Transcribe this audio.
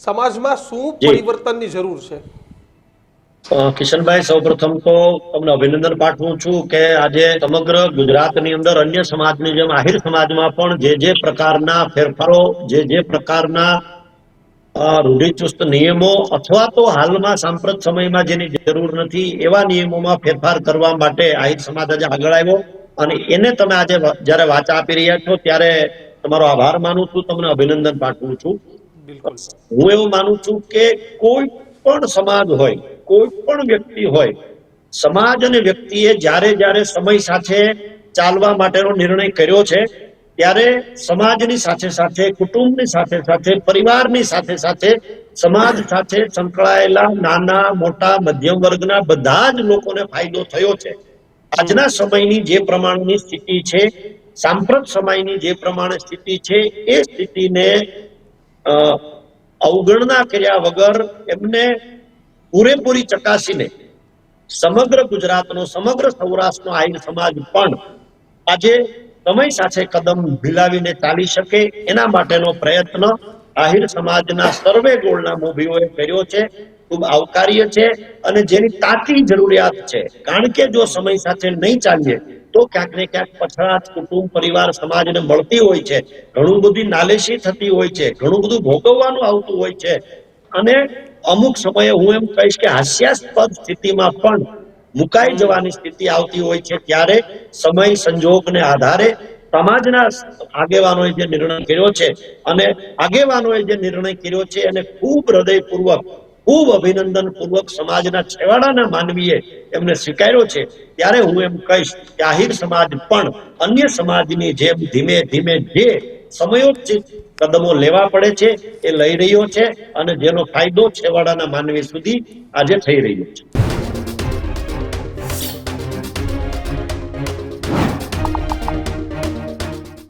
સમાજમાં શું જી પરિવર્તનની જરૂર છે? કિશનભાઈ, સૌપ્રથમ તો તમને અભિનંદન પાઠવું છું કે આજે સમગ્ર ગુજરાતની અંદર અન્ય સમાજની જેમ આહિર સમાજમાં પણ જે પ્રકારના ફેરફારો, જે પ્રકારના રૂઢિચુસ્ત નિયમો અથવા તો હાલમાં સાંપ્રત સમયમાં જેની જરૂર નથી એવા નિયમોમાં ફેરફાર કરવા માટે આહિર સમાજ આજે આગળ આવ્યો અને એને તમે આજે જયારે વાચા આપી રહ્યા છો ત્યારે તમારો આભાર માનું છું, તમને અભિનંદન પાઠવું છું. બિલકુલ. હું એવું માનું છું કે કોઈ પણ સમાજ હોય, કોઈ પણ વ્યક્તિ હોય, સમાજ અને વ્યક્તિએ જ્યારે જ્યારે સમય સાથે ચાલવા માટેનો નિર્ણય કર્યો છે ત્યારે સમાજની સાથે સાથે, કુટુંબની સાથે સાથે, પરિવારની સાથે સાથે સમાજ સાથે સંકળાયેલા નાના મોટા મધ્યમ વર્ગના બધા જ લોકોને ફાયદો થયો છે. આજના સમયની જે પ્રમાણની સ્થિતિ છે, સાંપ્રત સમયની જે પ્રમાણે સ્થિતિ છે, એ સ્થિતિને અવગણના કર્યા વગર એમને પૂરેપૂરી ચકાસીને સમગ્ર ગુજરાતનો, સમગ્ર સૌરાષ્ટ્રનો આહિર સમાજ પણ આજે સમય સાથે કદમ મિલાવીને ચાલી શકે એના માટેનો પ્રયત્ન આહિર સમાજના સર્વે ગોળના મોભીઓએ કર્યો છે. ખૂબ આવકાર્ય છે અને જેની તાતી જરૂરિયાત છે. કારણ કે જો સમય સાથે નહીં ચાલીએ તો ક્યાંક ને ક્યાંક પછડાટ કુટુંબ, પરિવાર, સમાજને મળતી હોય છે. ઘણું બધી નાલેશી થતી હોય છે, ઘણું બધું ભોગવવાનું આવતું હોય છે અને અમુક સમયે હું એમ કહીશ કે હાસ્યાસ્પદ સ્થિતિમાં પણ મુકાઈ જવાની સ્થિતિ આવતી હોય છે. ત્યારે સમય સંજોગને આધારે સમાજના આગેવાનોએ જે નિર્ણય કર્યો છે અને આગેવાનોએ જે નિર્ણય કર્યો છે એને ખૂબ હૃદયપૂર્વક, ખૂબ અભિનંદન પૂર્વક સમાજના છેવાડાના માનવીએ એમને સ્વીકાર્યો છે. ત્યારે હું એમ કહીશ કે આહિર સમાજ પણ અન્ય સમાજની જેમ ધીમે ધીમે જે સમયોચિત કદમો લેવા પડે છે એ લઈ રહ્યો છે અને જેનો ફાયદો છેવાડાના માનવી સુધી આજે થઈ રહ્યો છે.